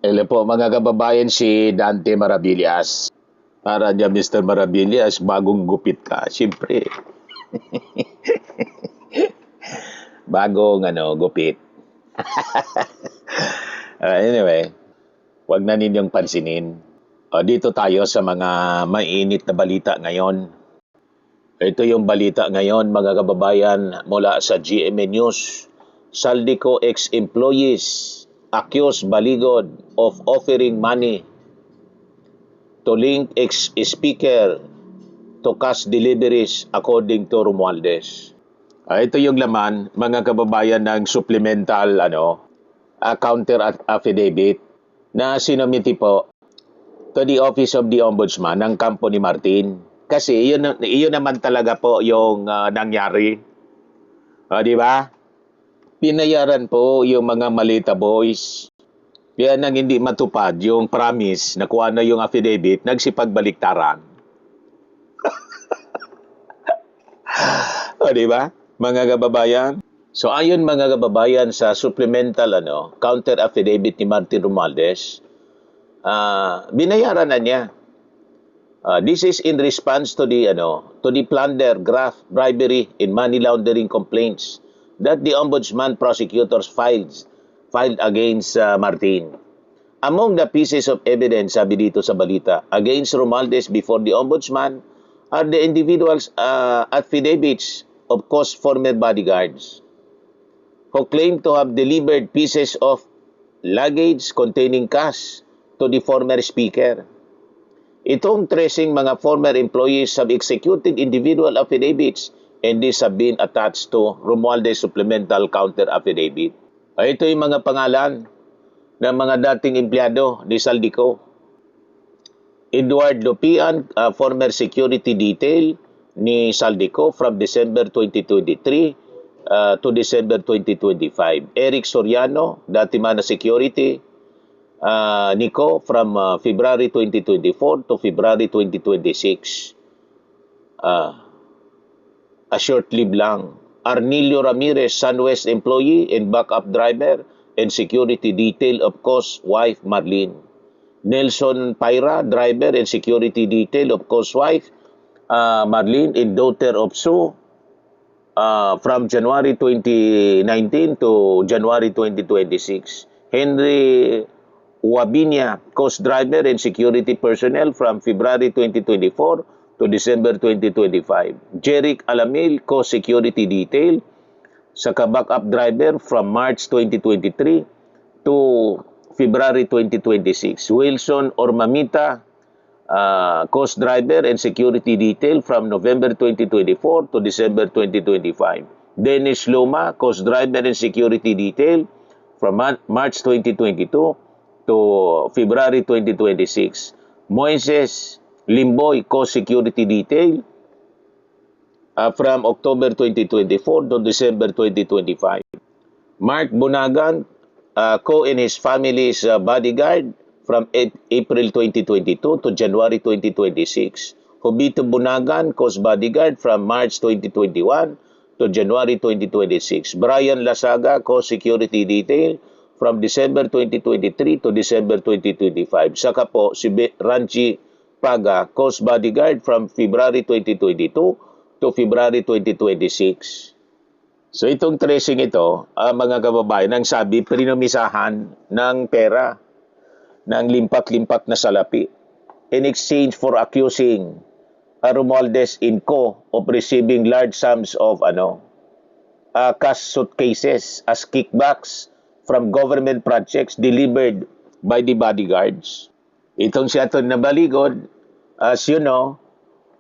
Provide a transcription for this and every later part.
Hello po mga kababayan, si Dante Maravillas. Para niya Mr. Maravillas, bagong gupit ka. Siyempre, bagong gupit. Anyway, wag na ninyong pansinin. Dito tayo sa mga mainit na balita ngayon. Ito yung balita ngayon mga kababayan mula sa GMA News. Saldico ex-employees accuse Baligod of offering money to link ex-speaker to cash deliveries according to Romualdez. Ito yung laman, mga kababayan, ng supplemental counter affidavit na sinumiti po to the Office of the Ombudsman ng kampo ni Martin. Kasi iyon naman talaga po yung nangyari. Di ba? Pinayaran po yung mga Malita boys. Kaya nang hindi matupad yung promise na kuha na yung affidavit, nagsipagbaliktaran. Di ba? Mga kababayan. So ayon mga kababayan sa supplemental counter affidavit ni Martin Romualdez, binayaran na niya. This is in response to the plunder, graft, bribery, and money laundering complaints that the ombudsman prosecutors filed against Martin. Among the pieces of evidence, sabi dito sa balita, against Romualdez before the ombudsman are the individuals' affidavits of former bodyguards who claim to have delivered pieces of luggage containing cash to the former speaker. Itong tracing mga former employees have executed individual affidavits and these have been attached to Romualdez supplemental counter affidavit. Ito yung mga pangalan ng mga dating empleyado ni Saldico. Edward Lupian, former security detail ni Saldico from December 2023 to December 2025. Eric Soriano, dati man na security. Nico from February 2024 to February 2026. A short-lived lang. Arnilio Ramirez, SunWest employee and backup driver and security detail of wife Marlene. Nelson Paira, driver and security detail of wife Marlene and daughter of Sue from January 2019 to January 2026. Henry Wabinia, coast driver and security personnel from February 2024 to December 2025. Jeric Alamil, co-security detail, saka backup driver from March 2023 to February 2026. Wilson Ormamita, coast driver and security detail from November 2024 to December 2025. Dennis Loma, coast driver and security detail from March 2022 to February 2026. Moises Limboy, co-security detail from October 2024 to December 2025. Mark Bunagan, co and his family's bodyguard from April 2022 to January 2026. Jobito Bunagan, coast bodyguard from March 2021 to January 2026. Brian Lasaga, co-security detail from December 2023 to December 2025. Saka po si Ranchi Paga, coast bodyguard from February 2022 to February 2026. So itong tracing ito, mga kababayan, ang sabi, prinomisahan ng pera, ng limpak-limpak na salapi in exchange for accusing Romualdez & Co. of receiving large sums of cash suitcases as kickbacks from government projects delivered by the bodyguards. Itong si Atty. Baligod, as you know,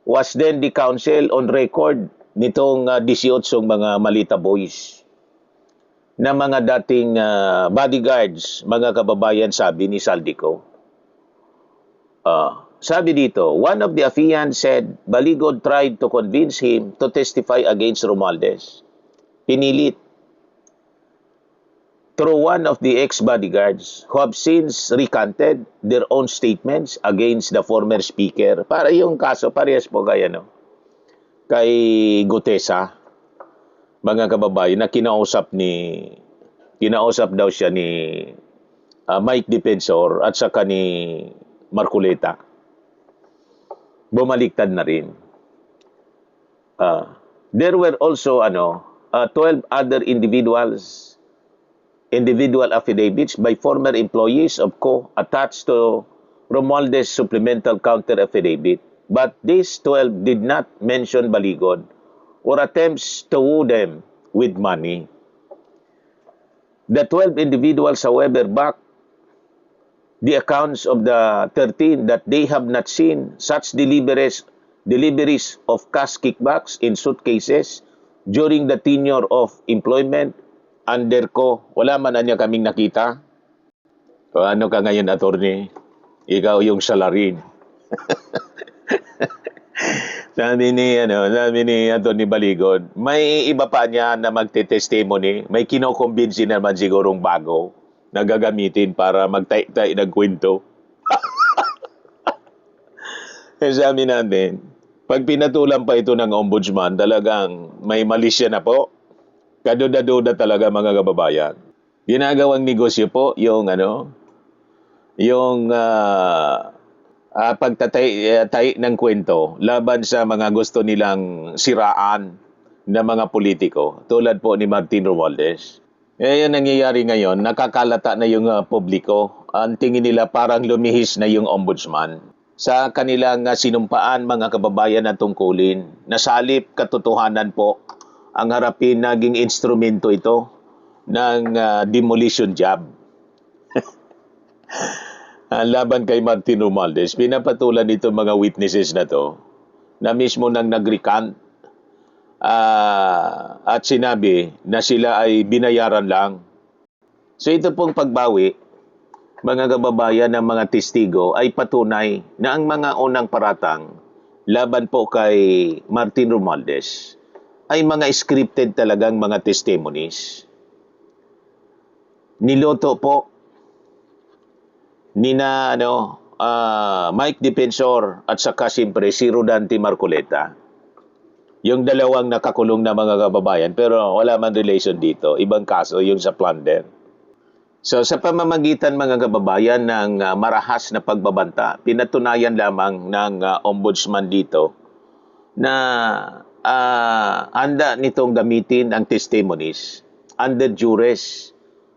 was then the counsel on record nitong 18 mga Malita boys na mga dating bodyguards, mga kababayan, sabi ni Saldico. Sabi dito, one of the affiants said Baligod tried to convince him to testify against Romualdez. Pinilit. Through one of the ex-bodyguards who have since recanted their own statements against the former speaker. Para yung kaso, parehas po kay Gutesa, mga kababayan, na kinausap daw siya ni Mike Defensor at saka ni Marcoleta. Bumaliktad na rin. There were also 12 other individual affidavits by former employees of Co attached to Romualdez supplemental counter affidavit. But these 12 did not mention Baligod or attempts to woo them with money. The 12 individuals, however, back the accounts of the 13 that they have not seen such deliveries of cash kickbacks in suitcases during the tenure of employment under Co. Wala man na niya kaming nakita. O ano ka ngayon, attorney? Ikaw yung salarin. Sabi ni Atty. Baligod, may iba pa niya na magte-testimony, may kinokumbinsi naman sigurong bago na gagamitin para magtay-tay ng kwento. Sabi natin, pag pinatulan pa ito ng ombudsman, talagang may mali siya na po. Kaduda-duda talaga mga kababayan. Ginagawang negosyo po yung pagtatay ng kwento laban sa mga gusto nilang siraan na mga politiko tulad po ni Martin Romualdez. Yan nangyayari ngayon, nakakalata na yung publiko. Ang tingin nila parang lumihis na yung ombudsman sa kanilang sinumpaan mga kababayan na tungkulin. Nasalip katotohanan po ang harapin naging instrumento ito ng demolition job. Laban kay Martin Romualdez, pinapatulan nito mga witnesses na to na mismo nang nag-recant at sinabi na sila ay binayaran lang. So ito pong pagbawi, mga kababayan ng mga testigo ay patunay na ang mga unang paratang laban po kay Martin Romualdez ay mga scripted talagang mga testimonies. Niloto po nina Mike Defensor at saka siyempre si Rodante Marcoleta. Yung dalawang nakakulong na mga kababayan pero wala man relation dito. Ibang kaso yung sa plunder. So sa pamamagitan mga kababayan ng marahas na pagbabanta, pinatunayan lamang ng ombudsman dito na handa nitong gamitin ang testimonies under duress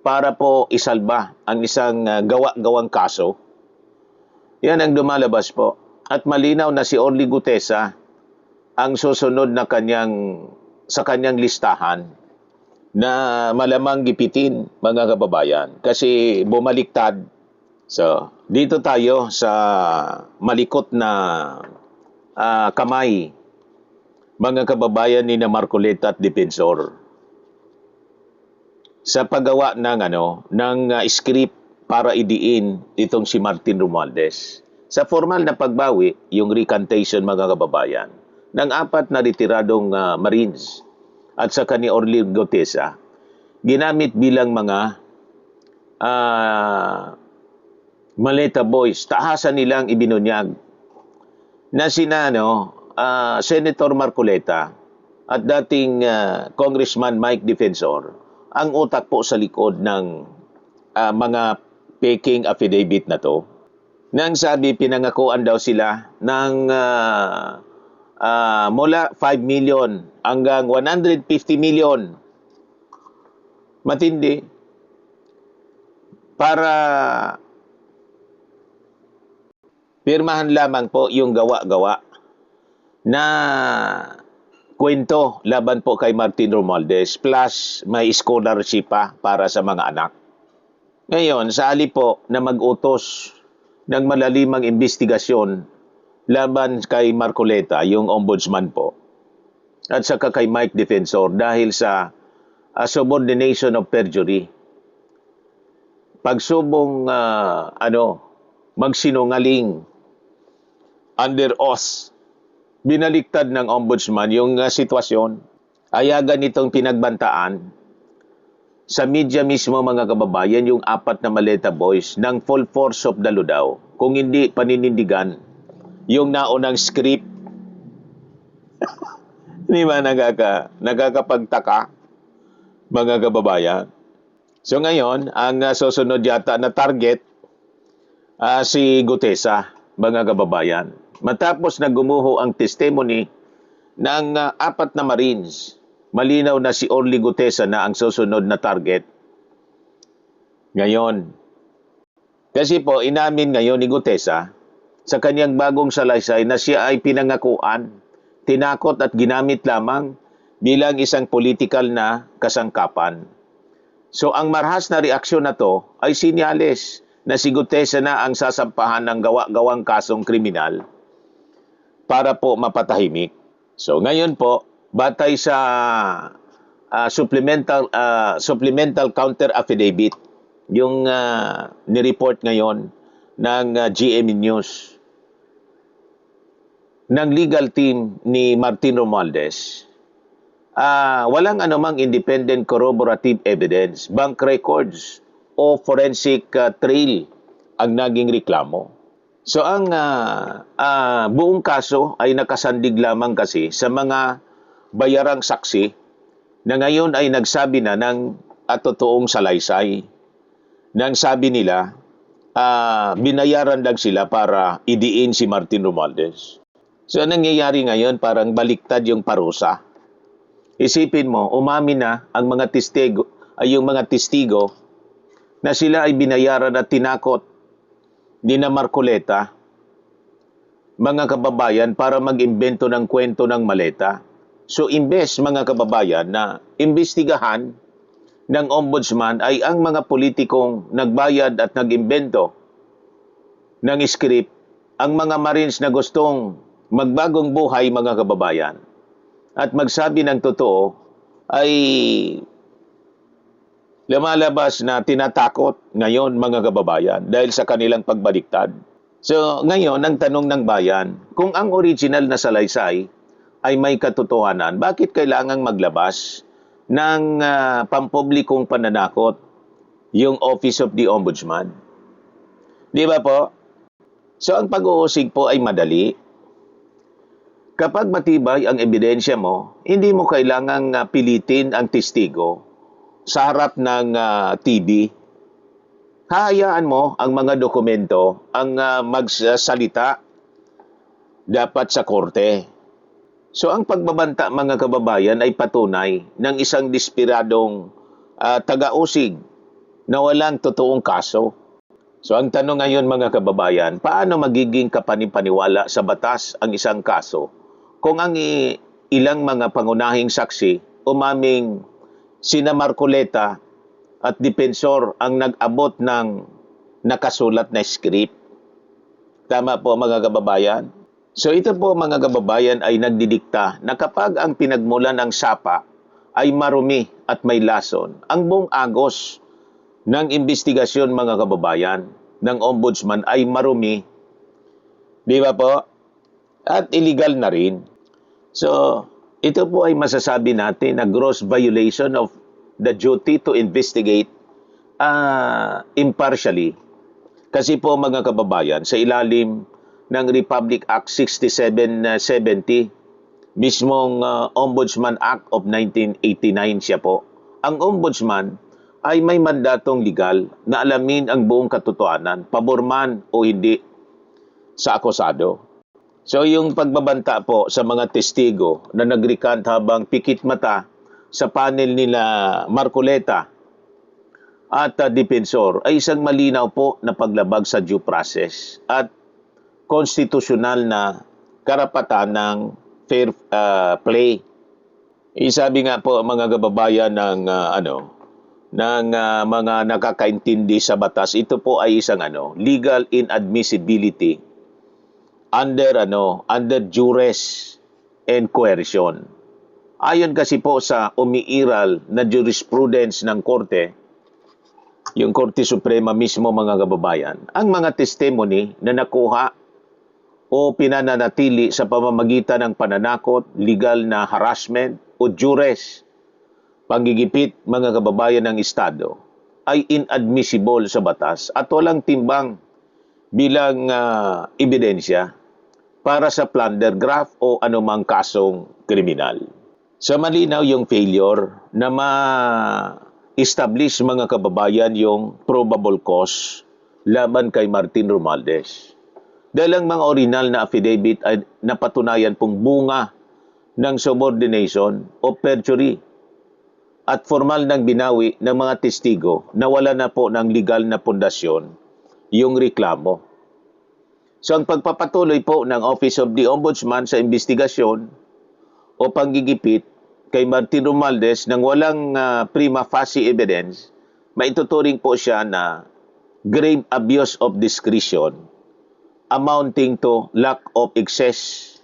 para po isalba ang isang gawa-gawang kaso. Yan ang lumalabas po. At malinaw na si Orly Gutesa ang susunod na sa kanyang listahan na malamang gipitin mga kababayan kasi bumaliktad. So, dito tayo sa malikot na kamay mga kababayan ni na Marcoleta at Defensor sa paggawa ng script para idiin itong si Martin Romualdez. Sa formal na pagbawi, yung recantation mga kababayan, ng 4 na retiradong Marines at saka ni Orly Gutesa, ginamit bilang mga maleta boys, taasan nilang ibinunyag na sina Senator Marcoleta at dating Congressman Mike Defensor ang utak po sa likod ng mga faking affidavit na to. Nang sabi, pinangakuan daw sila ng mula 5 million hanggang 150 million. Matindi. Para pirmahan lamang po yung gawa-gawa na kwento laban po kay Martin Romualdez plus may scholarship pa para sa mga anak. Ngayon, sa halip po na mag-utos ng malalimang investigasyon laban kay Marcoleta, yung ombudsman po, at saka kay Mike Defensor dahil sa subordination of perjury. Pagsubong magsinungaling under oath, binaliktad ng ombudsman yung sitwasyon. Ayagan itong pinagbantaan sa media mismo mga kababayan yung 4 na maleta boys ng full force of the law daw. Kung hindi paninindigan yung naunang script. Di ba nakakapagtaka mga kababayan? So ngayon, ang susunod yata na target si Gutesa, mga kababayan. Matapos na gumuho ang testimony ng apat na Marines, malinaw na si Orly Gutesa na ang susunod na target. Ngayon, kasi po inamin ngayon ni Gutesa sa kanyang bagong salaysay na siya ay pinangakuan, tinakot at ginamit lamang bilang isang political na kasangkapan. So ang marahas na reaksyon na to ay sinyales na si Gutesa na ang sasampahan ng gawa-gawang kasong kriminal para po mapatahimik. So ngayon po, batay sa supplemental counter affidavit, yung ni-report ngayon ng GMA News ng legal team ni Martin Romualdez, walang anumang independent corroborative evidence, bank records o forensic trail ang naging reklamo. So ang buong kaso ay nakasandig lamang kasi sa mga bayarang saksi na ngayon ay nagsabi na ng totoong salaysay. Nang sabi nila, binayaran lang sila para idiin si Martin Romualdez. So anong nangyayari ngayon, parang baliktad yung parusa. Isipin mo, umamin na ang mga yung mga testigo na sila ay binayaran at tinakot ni na Marcoleta, mga kababayan, para mag-imbento ng kwento ng maleta. So imbes, mga kababayan, na imbestigahan ng ombudsman ay ang mga politikong nagbayad at nag-imbento ng script, ang mga Marines na gustong magbagong buhay, mga kababayan, at magsabi ng totoo, ay lumalabas na tinatakot ngayon, mga kababayan, dahil sa kanilang pagbaliktad. So ngayon, ang tanong ng bayan, kung ang original na salaysay ay may katotohanan, bakit kailangang maglabas ng pampublikong pananakot yung Office of the Ombudsman? Di ba po? So ang pag-uusig po ay madali. Kapag matibay ang ebidensya mo, hindi mo kailangang pilitin ang testigo sa harap ng TV. Hayaan mo ang mga dokumento ang magsalita dapat sa korte. So ang pagbabanta, mga kababayan, ay patunay ng isang despiradong taga-usig na walang totoong kaso. So ang tanong ngayon, mga kababayan, paano magiging kapanipaniwala sa batas ang isang kaso kung ang ilang mga pangunahing saksi umaming sina Marcoleta at depensor ang nag-abot ng nakasulat na script? Tama po, mga kababayan? So ito po, mga kababayan, ay nagdidikta na kapag ang pinagmulan ng sapa ay marumi at may lason, ang buong agos ng investigasyon, mga kababayan, ng ombudsman ay marumi. Di ba po? At illegal na rin. So ito po ay masasabi natin na gross violation of the duty to investigate impartially. Kasi po, mga kababayan, sa ilalim ng Republic Act 6770, mismong Ombudsman Act of 1989 siya po. Ang ombudsman ay may mandatong legal na alamin ang buong katotohanan, pabor man o hindi sa akusado. So yung pagbabanta po sa mga testigo na nag-recant habang pikit mata sa panel nila Marcoleta at depensor ay isang malinaw po na paglabag sa due process at konstitusyonal na karapatan ng fair play. Sabi nga po, mga kababayan, ng mga nakakaintindi sa batas, ito po ay isang legal inadmissibility under duress and coercion. Ayon kasi po sa umiiral na jurisprudence ng korte, yung Korte Suprema mismo, mga kababayan, ang mga testimony na nakuha o pinananatili sa pamamagitan ng pananakot, legal na harassment o duress, panggigipit, mga kababayan, ng Estado, ay inadmissible sa batas at walang timbang bilang ebidensya para sa plunder graft o anumang kasong kriminal. So malinaw yung failure na establish mga kababayan yung probable cause laban kay Martin Romualdez. Dahil ang mga original na affidavit ay napatunayan pong bunga ng subordination o perjury at formal ng binawi ng mga testigo na wala na po ng legal na pundasyon yung reklamo. So ang pagpapatuloy po ng Office of the Ombudsman sa investigasyon o panggigipit kay Martin Romualdez nang walang prima facie evidence, maituturing po siya na grave abuse of discretion amounting to lack or excess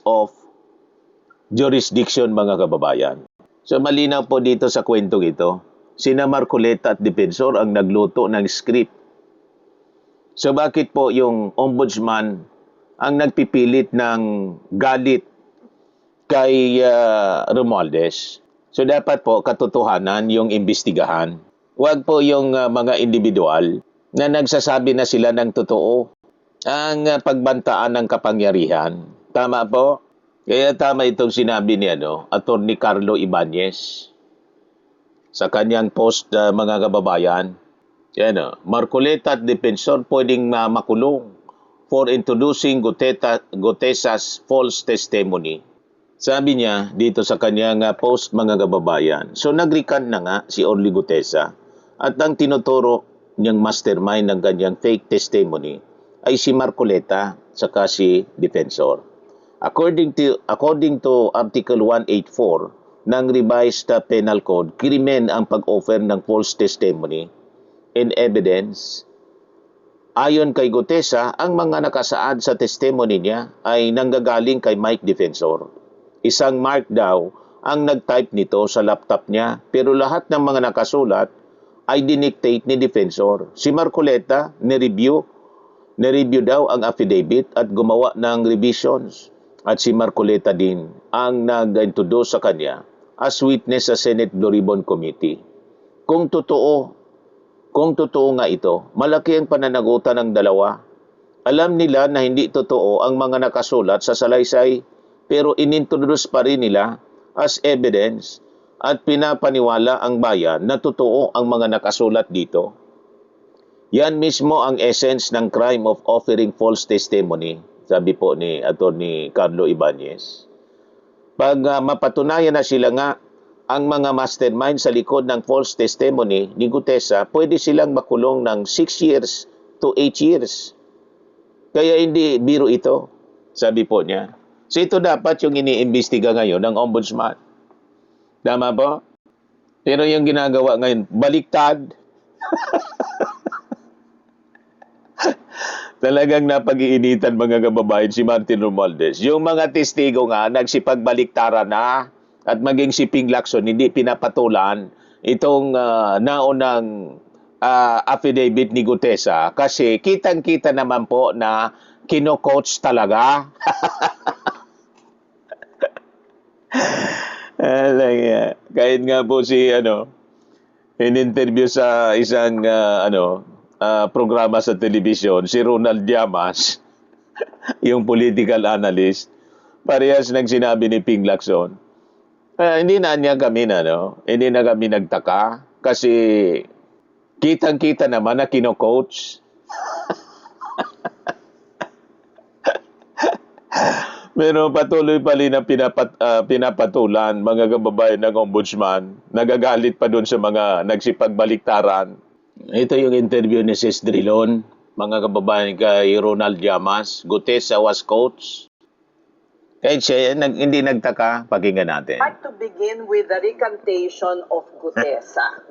of jurisdiction, mga kababayan. So malinaw po dito sa kwentong ito, sina Marcoleta at Defensor ang nagluto ng script. So bakit po yung ombudsman ang nagpipilit ng galit kay Romualdez? So dapat po katotohanan yung imbestigahan. Huwag po yung mga individual na nagsasabi na sila ng totoo ang pagbantaan ng kapangyarihan. Tama po? Kaya tama itong sinabi ni Attorney Carlo Ibanez sa kanyang post, mga kababayan. Marcoleta at Defensor pwedeng makulong for introducing Gutesa's false testimony. Sabi niya dito sa kanyang post, mga kababayan. So nag-recant na nga si Orly Gutesa at ang tinuturo niyang mastermind ng kanyang fake testimony ay si Marcoleta saka si Defensor. According to Article 184 ng Revised Penal Code, krimen ang pag-offer ng false testimony and evidence. Ayon kay Gutesa, ang mga nakasaad sa testimony niya ay nanggagaling kay Mike Defensor. Isang Mark daw ang nag-type nito sa laptop niya, pero lahat ng mga nakasulat ay dinictate ni Defensor. Si Marcoleta, ni-review daw ang affidavit at gumawa ng revisions. At si Marcoleta din ang nag-introduce sa kanya as witness sa Senate Blue Ribbon Committee. Kung totoo nga ito, malaki ang pananagutan ng dalawa. Alam nila na hindi totoo ang mga nakasulat sa salaysay, pero inintroduce pa rin nila as evidence at pinapaniwala ang bayan na totoo ang mga nakasulat dito. Yan mismo ang essence ng crime of offering false testimony, sabi po ni Attorney Carlo Ibanez. Pag mapatunayan na sila nga ang mga mastermind sa likod ng false testimony ni Gutesa, pwede silang makulong ng 6 years to 8 years. Kaya hindi biro ito, sabi po niya. So ito dapat yung iniimbestiga ngayon ng ombudsman. Tama po? Pero yung ginagawa ngayon, baliktad. Talagang napag-iinitan, mga kababayan, si Martin Romualdez. Yung mga testigo nga, nagsipagbaliktaran na at maging si Ping Lacson, hindi pinapatulan itong naunang affidavit ni Gutesa kasi kitang-kita naman po na kino-coach talaga. Kahit nga po si in-interview sa isang programa sa telebisyon, si Ronald Llamas, yung political analyst, parehas nang sinabi ni Ping Lacson. Hindi na kami nagtaka kasi kitang-kita naman na kino-coach. Pero patuloy pa rin ang pinapatulan, mga kababayan ng ombudsman. Nagagalit pa doon sa mga nagsipagbaliktaran. Ito yung interview ni Sis Drilon, mga kababayan, kay Ronald Llamas. Gutesa was coach. Kahit siya, hindi nagtaka, pakinggan natin. I'd like to begin with the recantation of Gutesa.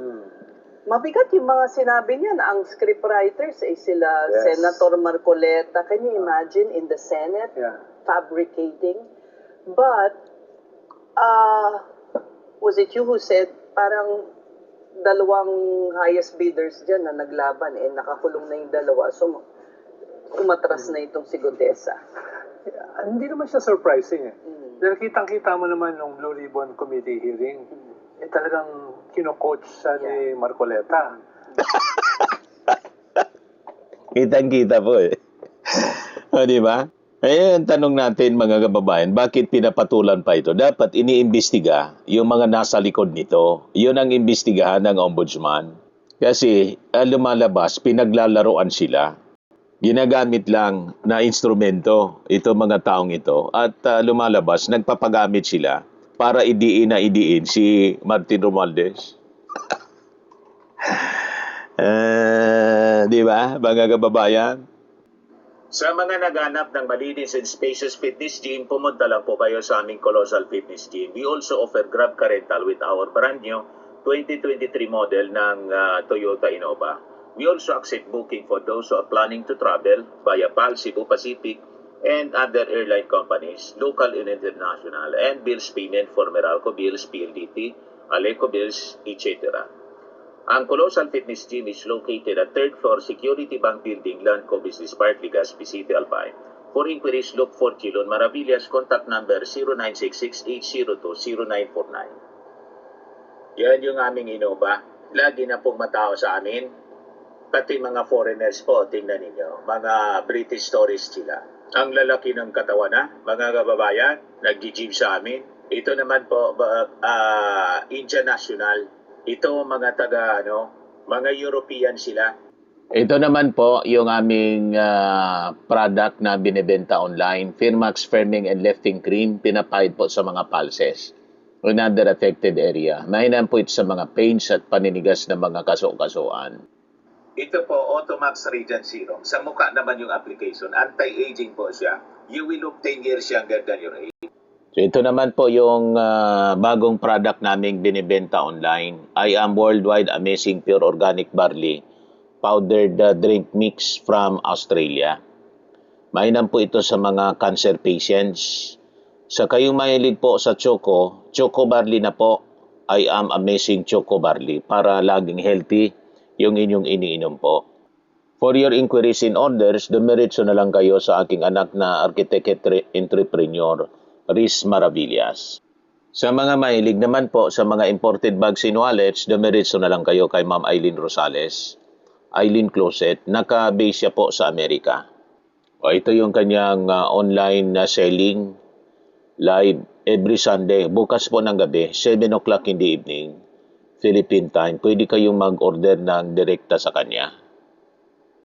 Mabigat yung mga sinabi niya na ang scriptwriters ay sila Senator Marcoleta. Can you imagine in the Senate fabricating? But, was it you who said parang dalawang highest bidders dyan na naglaban nakakulong na yung dalawa. So, umatras na itong si Gutesa. Hindi naman siya surprising Dahil kitang-kita mo naman nung Blue Ribbon Committee hearing, talagang kino-coach siya ni Marcoleta. Kitang-kita po O, di ba? Eh, ang tanong natin mga kababayan, bakit pinapatulan pa ito? Dapat iniimbestiga yung mga nasa likod nito. Yun ang imbestigahan ng ombudsman. Kasi lumalabas, pinaglalaroan sila. Ginagamit lang na instrumento ito mga taong ito. At lumalabas, nagpapagamit sila para idiin na idiin si Martin Romualdez. Di ba, mga kababayan? Sa mga naghanap ng malinis and spacious fitness gym, pumunta lang po kayo sa aming Colossal Fitness Gym. We also offer Grab Car Rental with our brand new 2023 model ng Toyota Innova. We also accept booking for those who are planning to travel via PAL, Cebu Pacific, and other airline companies, local and international, and bills payment for Meralco Bills, PLDT, Aleco Bills, etc. Ang Colossal Fitness Gym is located at 3rd floor Security Bank Building, Landco Business Park, Legazpi City, Albay. For inquiries, look for Chilon Maravillas. Contact number 0966-802-0949. Yan yung aming Innova. Lagi na pong matao sa amin. Pati mga foreigners po, tingnan ninyo. Mga British tourists sila. Ang lalaki ng katawan na, mga kababayan, nag-gym sa amin. Ito naman po, Indian National. Ito mga mga European sila. Ito naman po yung aming product na binibenta online, Firmax Firming and Lifting Cream, pinapahid po sa mga pulses o another affected area. Mainam po ito sa mga pains at paninigas ng mga kaso-kasuan. Ito po, Automax Radiant Serum. Sa mukha naman yung application. Anti-aging po siya. You will look 10 years younger than your age. So ito naman po yung bagong product naming binibenta online. I am Worldwide Amazing Pure Organic Barley Powdered Drink Mix from Australia. Mainam po ito sa mga cancer patients. Sa kayong mahilig po sa Choco Barley na po, I am Amazing Choco Barley para laging healthy yung inyong iniinom po. For your inquiries and orders, dumiretso na lang kayo sa aking anak na architect entrepreneur, Riz Maravillas. Sa mga mahilig naman po sa mga imported bags and wallets, dumiretso na lang kayo kay Ma'am Eileen Rosales, Eileen Closet. Naka-base siya po sa Amerika. O, ito yung kanyang online selling live every Sunday. Bukas po ng gabi, 7 o'clock in the evening, Philippine time. Pwede kayong mag-order ng direkta sa kanya.